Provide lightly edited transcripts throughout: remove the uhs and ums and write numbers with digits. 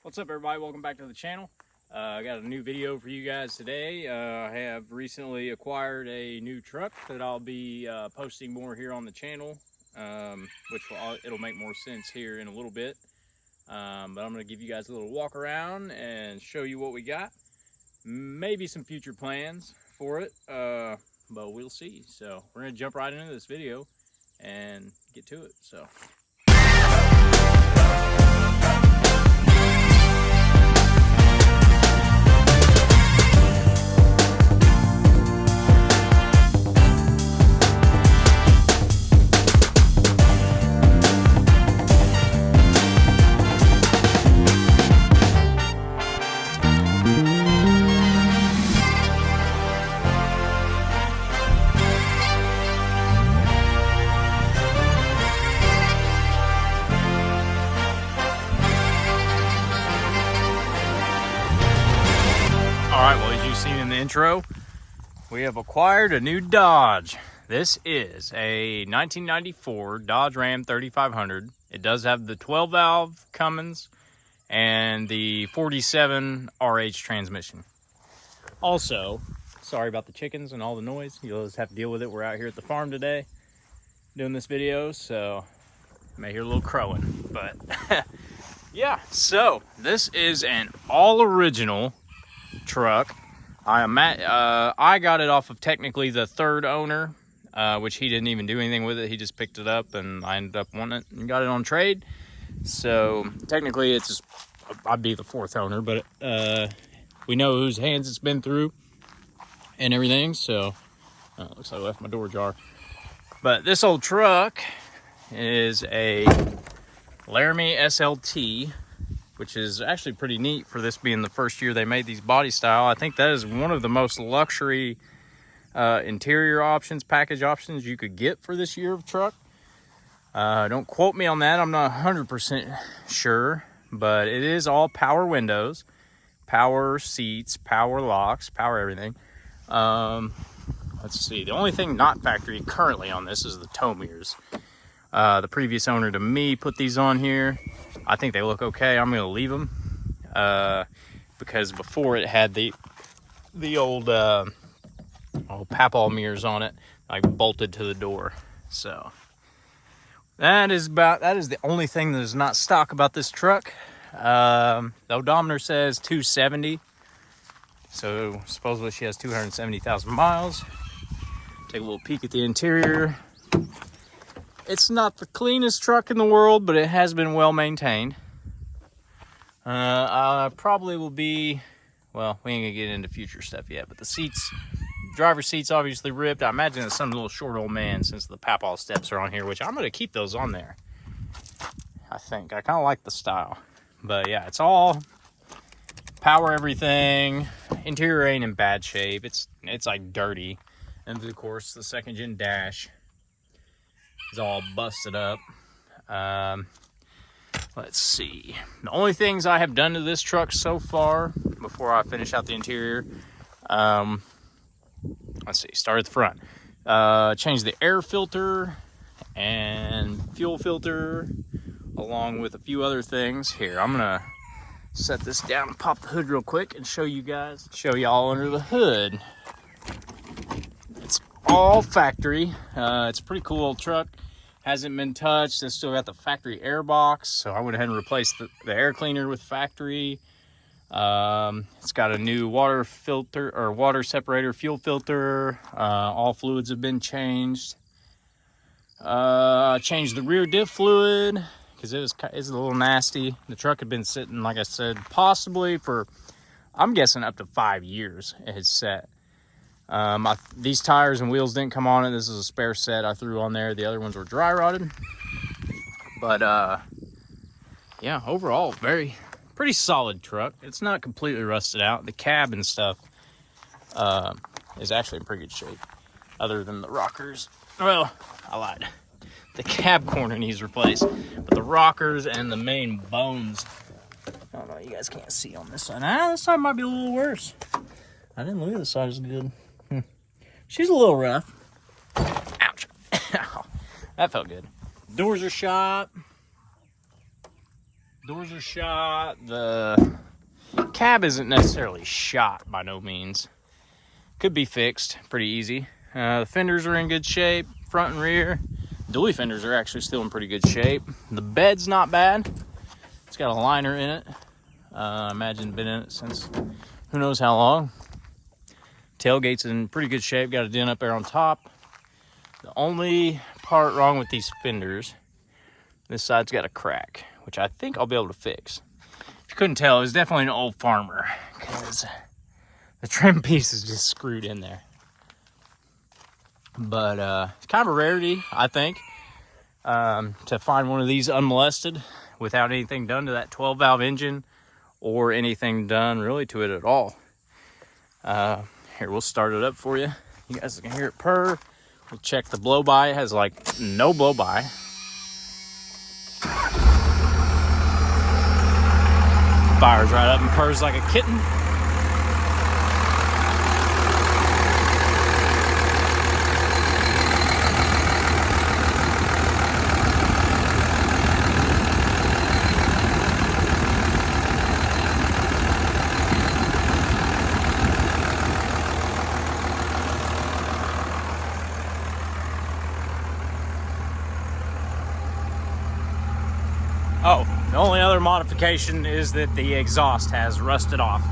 What's up, everybody? Welcome back to the channel. I got a new video for you guys today. I have recently acquired a new truck that I'll be posting more here on the channel, it'll make more sense here in a little bit. But I'm going to give you guys a little walk around and show you what we got. Maybe some future plans for it, but we'll see. So we're going to jump right into this video and get to it. So. Alright, well, as you've seen in the intro, we have acquired a new Dodge. This is a 1994 Dodge Ram 3500. It does have the 12-valve Cummins and the 47 RH transmission. Also, sorry about the chickens and all the noise. You'll just have to deal with it. We're out here at the farm today doing this video, so you may hear a little crowing. But yeah, so this is an all-original truck. I got it off of technically the third owner, which he didn't even do anything with it. He just picked it up and I ended up wanting it and got it on trade. So technically it's just, I'd be the fourth owner, but we know whose hands it's been through and everything. So looks like I left my door ajar. But this old truck is a Laramie SLT, which is actually pretty neat for this being the first year they made these body style. I think that is one of the most luxury interior options, package options you could get for this year of truck. Don't quote me on that. I'm not 100% sure, but it is all power windows, power seats, power locks, power everything. Let's see. The only thing not factory currently on this is the tow mirrors. The previous owner to me put these on here. I think they look okay. I'm gonna leave them because before it had the old Papal mirrors on it, like bolted to the door. So that is the only thing that is not stock about this truck. The odometer says 270, so supposedly she has 270,000 miles. Take a little peek at the interior. It's not the cleanest truck in the world, but it has been well maintained. I probably will be, well, we ain't gonna get into future stuff yet, but the seats, driver's seats obviously ripped. I imagine it's some little short old man since the Papal steps are on here, which I'm gonna keep those on there. I think, I kind of like the style. But yeah, it's all power everything. Interior ain't in bad shape. It's like dirty. And of course, the second gen dash is all busted up. Let's see. The only things I have done to this truck so far before I finish out the interior, let's see, start at the front. Change the air filter and fuel filter along with a few other things. Here, I'm gonna set this down and pop the hood real quick and show y'all under the hood. It's all factory. It's a pretty cool old truck. Hasn't been touched. It's still got the factory air box, so I went ahead and replaced the air cleaner with factory. It's got a new water filter or water separator, fuel filter. All fluids have been changed. Changed the rear diff fluid because it's a little nasty. The truck had been sitting, like I said, possibly for, I'm guessing, up to 5 years it had sat. These tires and wheels didn't come on it. This is a spare set I threw on there. The other ones were dry rotted. But yeah, overall pretty solid truck. It's not completely rusted out. The cab and stuff is actually in pretty good shape, other than the rockers. Well, I lied. The cab corner needs replaced, but the rockers and the main bones, I don't know, you guys can't see on this side. This side might be a little worse. I didn't look at the side as good. She's a little rough. Ouch. That felt good. Doors are shot. Doors are shot. The cab isn't necessarily shot by no means. Could be fixed pretty easy. The fenders are in good shape, front and rear. Dually fenders are actually still in pretty good shape. The bed's not bad. It's got a liner in it. I imagine been in it since who knows how long. Tailgate's in pretty good shape. Got a dent up there on top. The only part wrong with these fenders, this side's got a crack, which I think I'll be able to fix. If you couldn't tell, it was definitely an old farmer because the trim piece is just screwed in there. But it's kind of a rarity, I think, to find one of these unmolested without anything done to that 12-valve engine or anything done really to it at all. Here, we'll start it up for you. You guys can hear it purr. We'll check the blow-by. It has like no blow-by. Fires right up and purrs like a kitten. Oh, the only other modification is that the exhaust has rusted off.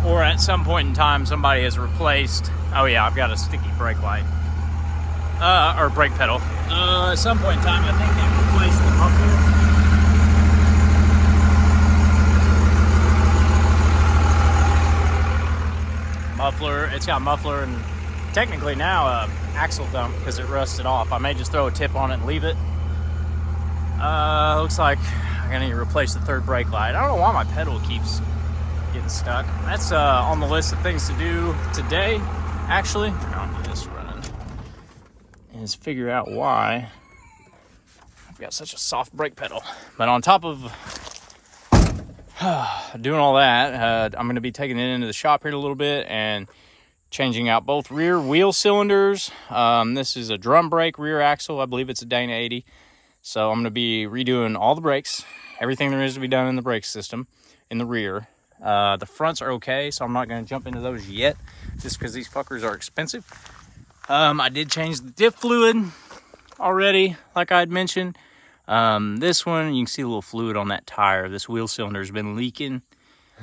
Or at some point in time, somebody has replaced, oh yeah, I've got a sticky brake light. Or brake pedal. At some point in time, I think they replaced the muffler. It's got muffler and technically now axle dump because it rusted off. I may just throw a tip on it and leave it. Looks like I'm gonna need to replace the third brake light. I don't know why my pedal keeps getting stuck. That's on the list of things to do today, actually. I'll do this running. Is figure out why I've got such a soft brake pedal. But on top of doing all that, I'm gonna be taking it into the shop here in a little bit and changing out both rear wheel cylinders. This is a drum brake rear axle. I believe it's a Dana 80. So I'm going to be redoing all the brakes, everything there is to be done in the brake system in the rear. The fronts are okay, so I'm not going to jump into those yet, just because these fuckers are expensive. I did change the diff fluid already, like I had mentioned. This one, you can see a little fluid on that tire. This wheel cylinder has been leaking.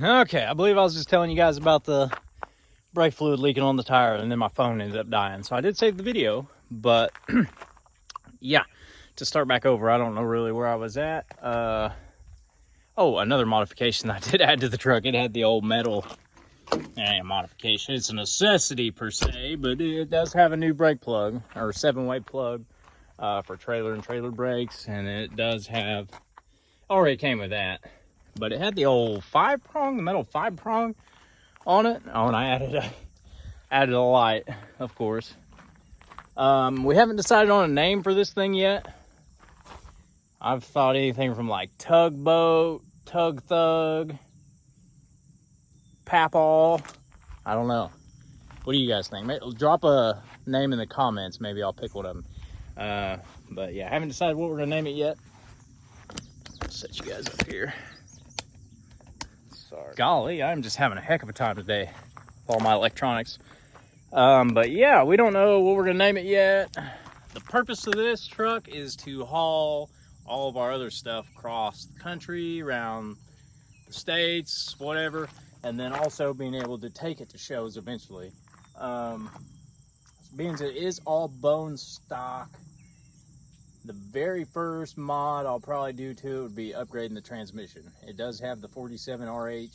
Okay, I believe I was just telling you guys about the brake fluid leaking on the tire, and then my phone ended up dying. So I did save the video, but yeah, to start back over, I don't know really where I was at. Oh, another modification I did add to the truck. It had the old metal, modification. It's a necessity per se, but it does have a new brake plug, or 7-way plug for trailer and trailer brakes, and it does have, already came with that, but it had the old 5-prong, the metal 5-prong on it. Oh, and I added a light, of course. We haven't decided on a name for this thing yet. I've thought anything from like Tugboat, Tug Thug, Papal. I don't know. What do you guys think? Drop a name in the comments. Maybe I'll pick one of them. But yeah, I haven't decided what we're gonna name it yet. I'll set you guys up here. Sorry. Golly, I'm just having a heck of a time today with all my electronics. But yeah, we don't know what we're gonna name it yet. The purpose of this truck is to haul all of our other stuff across the country, around the states, whatever, and then also being able to take it to shows eventually. Being that it is all bone stock, the very first mod I'll probably do to it would be upgrading the transmission. It does have the 47 RH,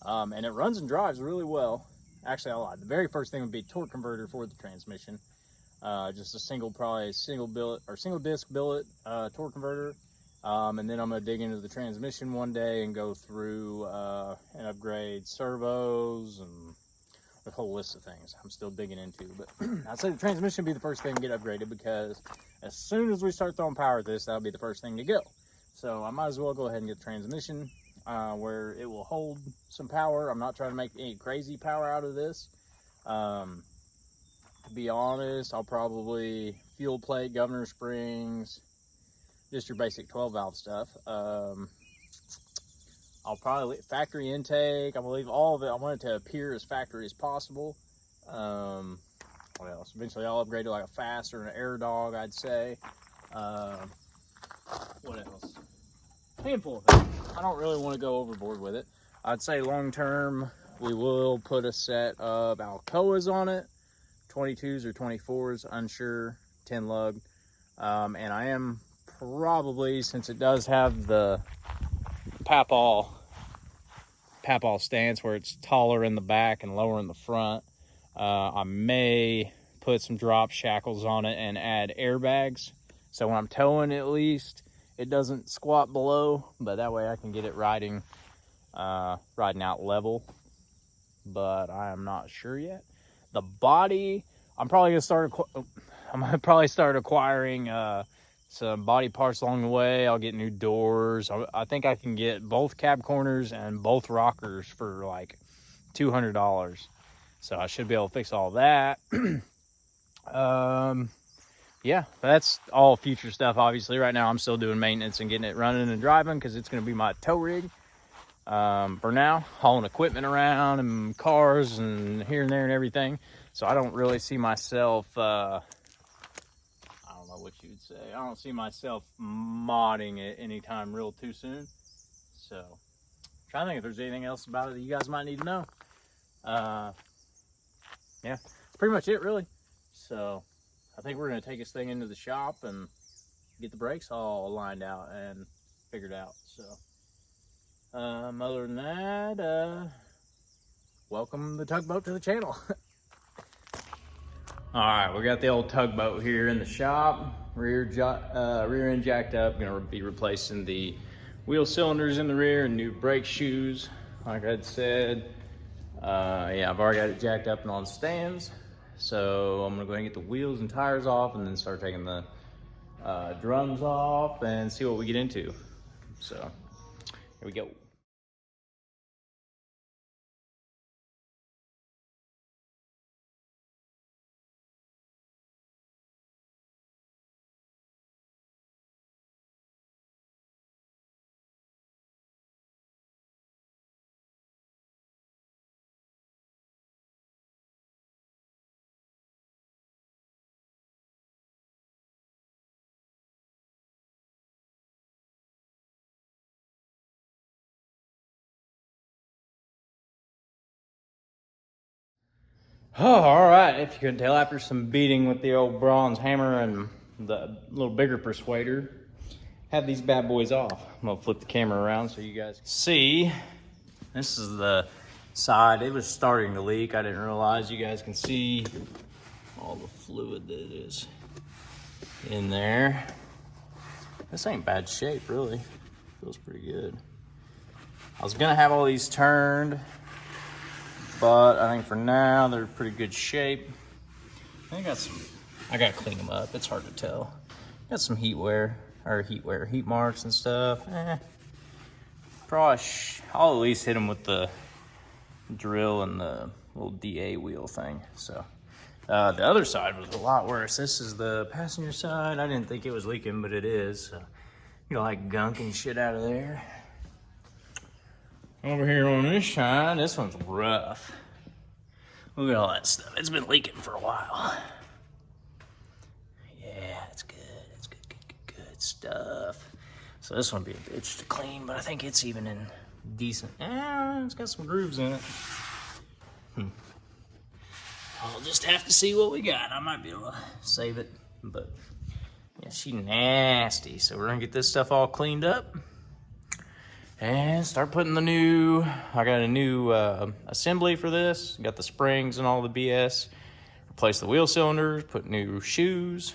and it runs and drives really well. Actually, I lied. The very first thing would be torque converter for the transmission. Just a single billet or single disc billet torque converter. And then I'm gonna dig into the transmission one day and go through and upgrade servos and a whole list of things I'm still digging into. But I'd say the transmission would be the first thing to get upgraded, because as soon as we start throwing power at this, that'll be the first thing to go. So I might as well go ahead and get the transmission where it will hold some power. I'm not trying to make any crazy power out of this. to be honest, I'll probably fuel plate, governor springs, just your basic 12 valve stuff. I'll probably factory intake. I'm gonna leave all of it. I want it to appear as factory as possible. What else? Eventually I'll upgrade to like a fast or an air dog, I'd say. What else? Handful of things. I don't really want to go overboard with it. I'd say long term we will put a set of Alcoas on it, 22s or 24s, unsure, 10 lug. And I am probably, since it does have the Papal stance where it's taller in the back and lower in the front, I may put some drop shackles on it and add airbags. So when I'm towing, at least it doesn't squat below, but that way I can get it riding out level. But I am not sure yet. The body, I'm probably gonna start acquiring some body parts along the way. I'll get new doors. I think I can get both cab corners and both rockers for like $200. So I should be able to fix all that. Yeah, that's all future stuff. Obviously right now I'm still doing maintenance and getting it running and driving because it's going to be my tow rig. For now, hauling equipment around and cars and here and there and everything. So I don't really see myself, I don't know what you would say. I don't see myself modding it anytime real too soon. So I'm trying to think if there's anything else about it that you guys might need to know. Yeah, that's pretty much it really. So I think we're going to take this thing into the shop and get the brakes all lined out and figured out. So other than that, welcome the Tugboat to the channel. All right, we got the old Tugboat here in the shop. Rear end jacked up. Gonna be replacing the wheel cylinders in the rear and new brake shoes. Like I'd said, yeah, I've already got it jacked up and on stands. So I'm gonna go ahead and get the wheels and tires off and then start taking the drums off and see what we get into. So here we go. Oh, all right, if you couldn't tell, after some beating with the old bronze hammer and the little bigger persuader, had these bad boys off. I'm gonna flip the camera around so you guys can see. This is the side. It was starting to leak. I didn't realize. You guys can see all the fluid that is in there. This ain't bad shape, really. Feels pretty good. I was gonna have all these turned, but I think for now they're pretty good shape. I gotta clean them up. It's hard to tell. Got some heat marks and stuff. Probably I'll at least hit them with the drill and the little DA wheel thing. So the other side was a lot worse. This is the passenger side. I didn't think it was leaking, but it is. So, you know, like gunk and shit out of there. Over here on this side, this one's rough. Look at all that stuff. It's been leaking for a while. Yeah, it's good. It's good stuff. So this one would be a bitch to clean, but I think it's even in decent. It's got some grooves in it. I'll just have to see what we got. I might be able to save it, but yeah, she's nasty. So we're gonna get this stuff all cleaned up and start putting the new, I got a new assembly for this. Got the springs and all the BS. Replace the wheel cylinders, put new shoes.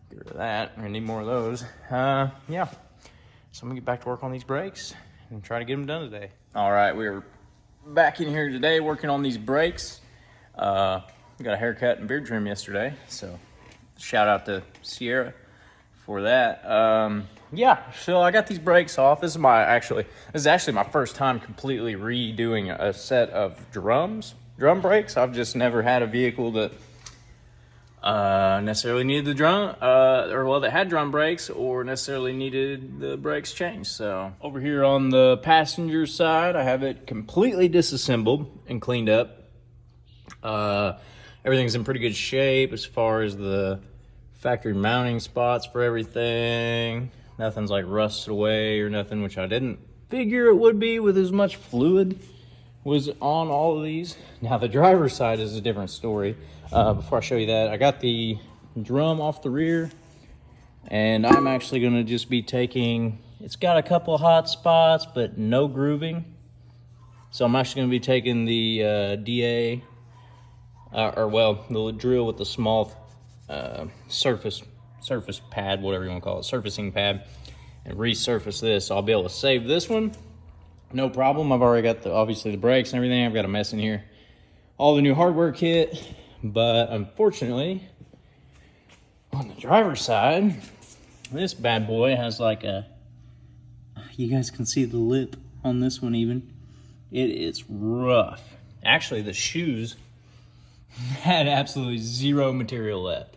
Get rid of that, I need more of those. Yeah, so I'm gonna get back to work on these brakes and try to get them done today. All right, we're back in here today working on these brakes. Got a haircut and beard trim yesterday, so shout out to Sierra for that. Yeah, so I got these brakes off. This is actually my first time completely redoing a set of drums. drum brakes. I've just never had a vehicle that necessarily needed the drum, that had drum brakes or necessarily needed the brakes changed. So over here on the passenger side, I have it completely disassembled and cleaned up. Everything's in pretty good shape as far as the factory mounting spots for everything. Nothing's like rusted away or nothing, which I didn't figure it would be with as much fluid was on all of these. Now the driver's side is a different story. Before I show you that, I got the drum off the rear, and I'm actually gonna just be taking, it's got a couple of hot spots, but no grooving. So I'm actually gonna be taking the DA, the drill with the small surface pad, whatever you wanna call it, surfacing pad, and resurface this. So I'll be able to save this one, no problem. I've already got obviously the brakes and everything. I've got a mess in here, all the new hardware kit. But unfortunately, on the driver's side, this bad boy has like you guys can see the lip on this one even. It is rough. Actually, the shoes had absolutely zero material left.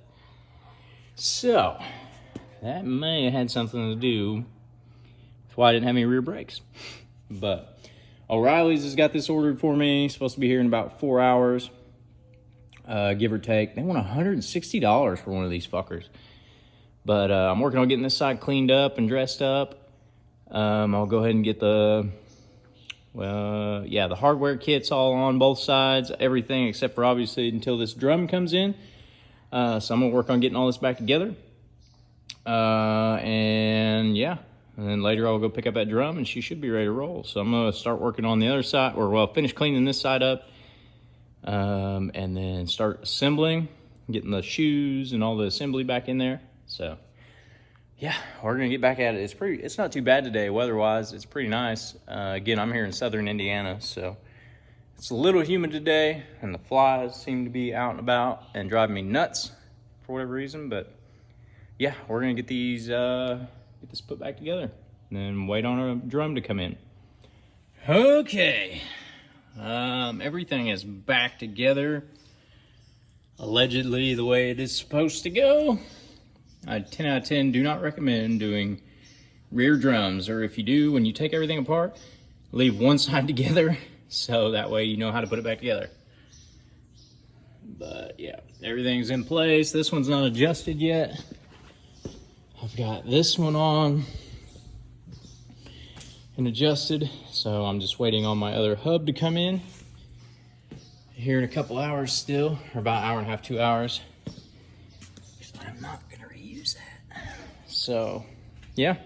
So, that may have had something to do with why I didn't have any rear brakes. But O'Reilly's has got this ordered for me. It's supposed to be here in about 4 hours. Give or take. They want $160 for one of these fuckers. But I'm working on getting this side cleaned up and dressed up. I'll go ahead and get the hardware kits all on both sides, everything except for obviously until this drum comes in. So I'm gonna work on getting all this back together. And then later I'll go pick up that drum and she should be ready to roll. So I'm gonna start working on the other side, finish cleaning this side up. And then start assembling, getting the shoes and all the assembly back in there. So yeah, we're gonna get back at it. It's not too bad today weather-wise. It's pretty nice. Again, I'm here in southern Indiana, so it's a little humid today, and the flies seem to be out and about and driving me nuts for whatever reason. But yeah, we're gonna get these get this put back together and then wait on a drum to come in. Okay. Everything is back together, allegedly the way it is supposed to go. 10 out of 10 do not recommend doing rear drums, or if you do, when you take everything apart, leave one side together so that way you know how to put it back together. But yeah, everything's in place. This one's not adjusted yet. I've got this one on and adjusted, so I'm just waiting on my other hub to come in here in a couple hours still, or about an hour and a half, 2 hours, because I'm not gonna reuse that. So yeah,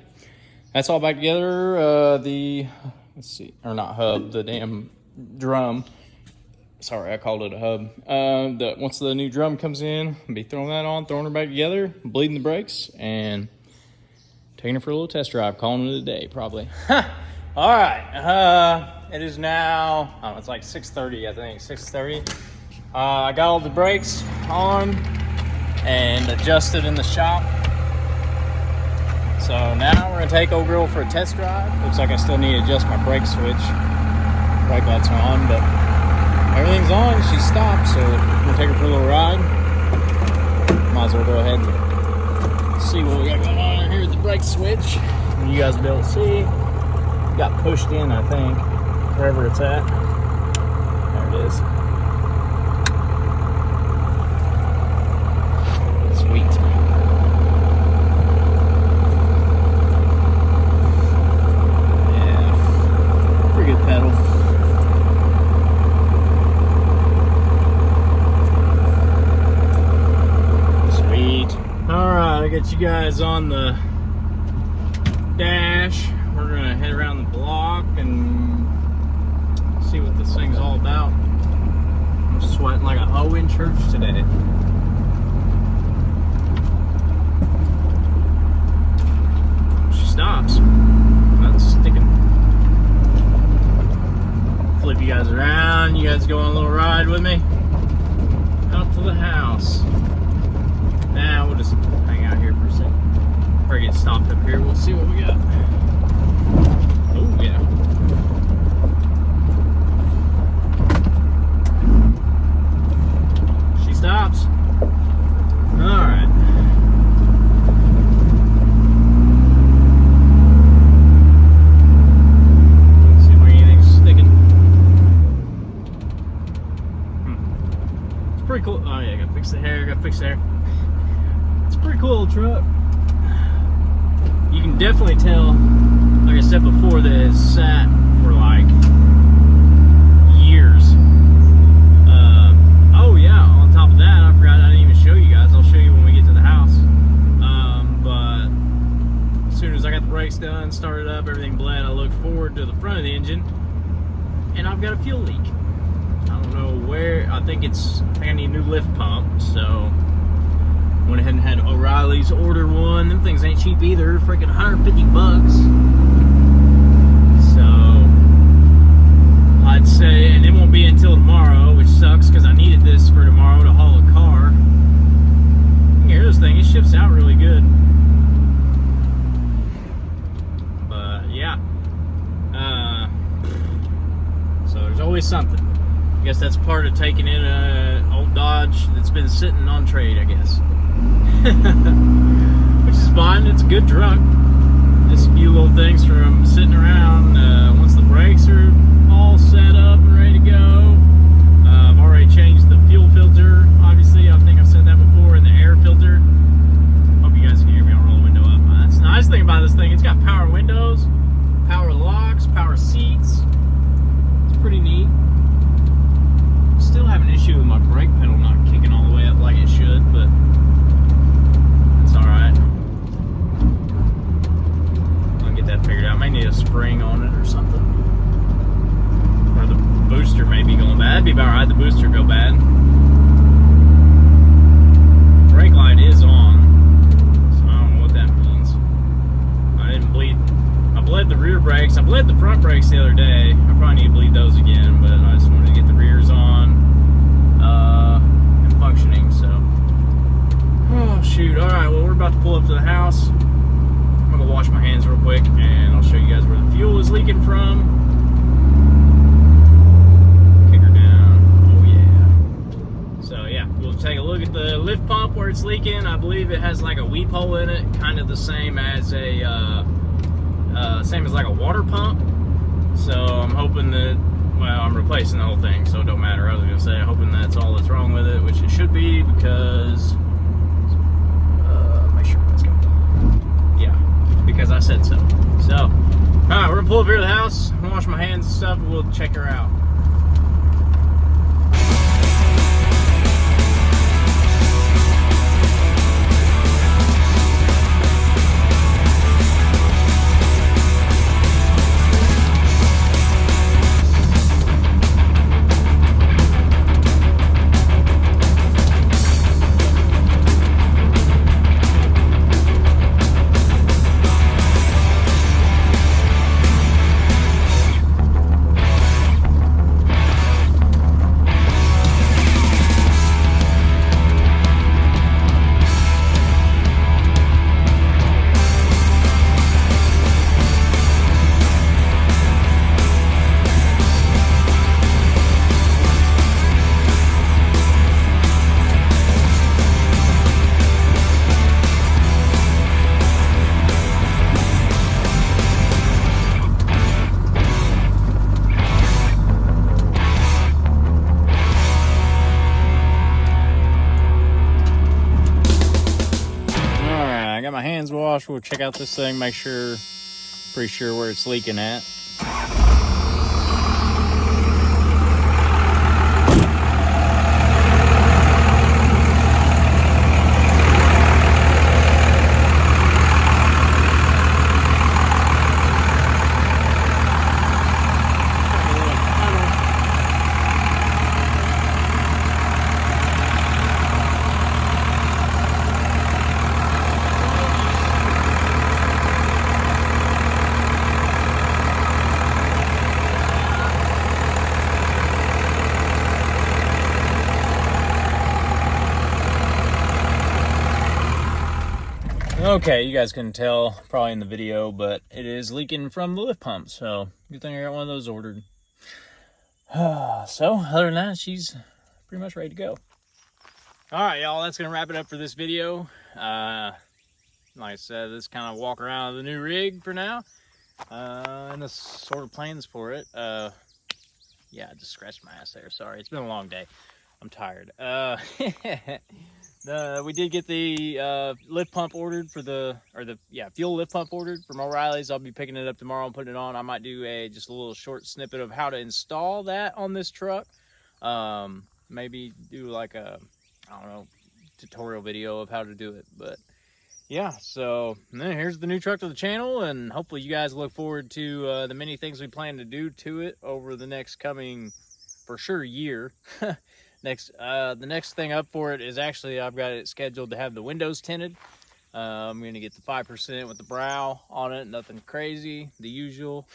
that's all back together. The damn drum, sorry, I called it a hub. Once the new drum comes in, I'll be throwing that on, throwing her back together, bleeding the brakes, and taking her for a little test drive, calling it a day, probably. All right, it is now, it's like 6:30, I think, 6:30. I got all the brakes on and adjusted in the shop. So now we're gonna take old girl for a test drive. Looks like I still need to adjust my brake switch. Brake lights are on, but everything's on. She stopped, so we're gonna take her for a little ride. Might as well go ahead and see what we got going on here with the brake switch. You guys will be able to see. Got pushed in, I think, wherever it's at. There it is. Sweet. Yeah, pretty good pedal. Sweet. All right, I got you guys on the dash. We're gonna head around the block and see what this thing's all about. I'm sweating like a hoe in church today. She stops. That's sticking. Flip you guys around. You guys go on a little ride with me out to the house. Now we'll just hang out here for a second. If I get stopped up here, we'll see what we got. Oh, yeah. stops. All right. Let's see where anything's sticking. It's pretty cool. Oh yeah, gotta fix the hair. It's a pretty cool little truck. You can definitely tell, like I said before, that it's sat for like years. Oh yeah, on top of that, I forgot I didn't even show you guys. I'll show you when we get to the house. But as soon as I got the brakes done, started up, everything bled, I looked forward to the front of the engine, and I've got a fuel leak. I don't know where. I think I need a new lift pump, so went ahead and had O'Reilly's order one. Them things ain't cheap either, freaking 150 bucks. So I'd say, and it won't be until tomorrow, which sucks because I needed this for tomorrow to haul a car. You can hear this thing, it shifts out really good. But yeah. So there's always something. I guess that's part of taking in an old Dodge that's been sitting on trade, I guess. Which is fine, it's a good truck. Just a few little things from sitting around. Once the brakes are all set up and ready to go, I've already changed the fuel filter. Obviously, I think I've said that before, and the air filter. Hope you guys can hear me. I'll roll the window up. That's the nice thing about this thing. It's got power windows, power locks, power seats. It's pretty neat. Still have an issue with my brake pedal not kicking all the way up like it should, but it's alright. I'll get that figured out. I may need a spring on it or something. Or the booster may be going bad. It'd be about right the booster go bad. Brake light is on, so I don't know what that means. I didn't bleed. I bled the rear brakes. I bled the front brakes the other day. I probably need to bleed those again, but I just wanted to get the rears on and functioning, so. Oh, shoot. Alright, well, we're about to pull up to the house. I'm gonna go wash my hands real quick, and I'll show you guys where the fuel is leaking from. Kick her down. Oh, yeah. So, yeah, we'll take a look at the lift pump where it's leaking. I believe it has like a weep hole in it, kind of the same as like a water pump. So I'm hoping that, well, I'm replacing the whole thing, so it don't matter. I was gonna say, I'm hoping that's all that's wrong with it, which it should be, because make sure let's go. Yeah, because I said so. So, all right, we're gonna pull up here to the house, wash my hands and stuff, and we'll check her out. My hands washed. We'll check out this thing, make sure, pretty sure where it's leaking at. Okay, you guys couldn't tell probably in the video, but it is leaking from the lift pump, so good thing I got one of those ordered. So other than that, she's pretty much ready to go. All right, y'all, that's gonna wrap it up for this video. Like I said, this kind of walk around of the new rig for now, and the sort of plans for it. Yeah, I just scratched my ass there. Sorry, it's been a long day. I'm tired. We did get the lift pump ordered for fuel lift pump ordered from O'Reilly's. I'll be picking it up tomorrow and putting it on. I might do just a little short snippet of how to install that on this truck. Maybe do like a, I don't know, tutorial video of how to do it. But yeah, so here's the new truck to the channel, and hopefully you guys look forward to the many things we plan to do to it over the next coming, for sure, year. The next thing up for it is actually, I've got it scheduled to have the windows tinted. I'm going to get the 5% with the brow on it, nothing crazy, the usual.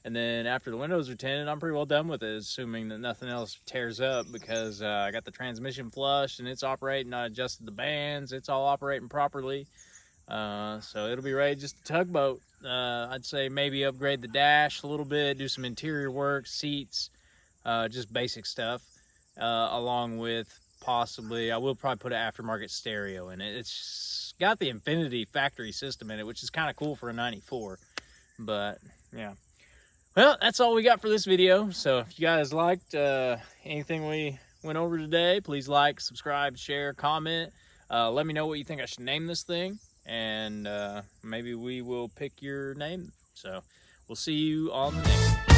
And then after the windows are tinted, I'm pretty well done with it, assuming that nothing else tears up, because I got the transmission flushed and it's operating. I adjusted the bands, it's all operating properly. So it'll be ready, just a tugboat. I'd say maybe upgrade the dash a little bit, do some interior work, seats, just basic stuff, along with possibly, I will probably put an aftermarket stereo in it. It's got the Infinity factory system in it, which is kind of cool for a 94, but yeah. Well, that's all we got for this video. So if you guys liked anything we went over today, please like, subscribe, share, comment. Let me know what you think I should name this thing, and maybe we will pick your name. So we'll see you on the next one.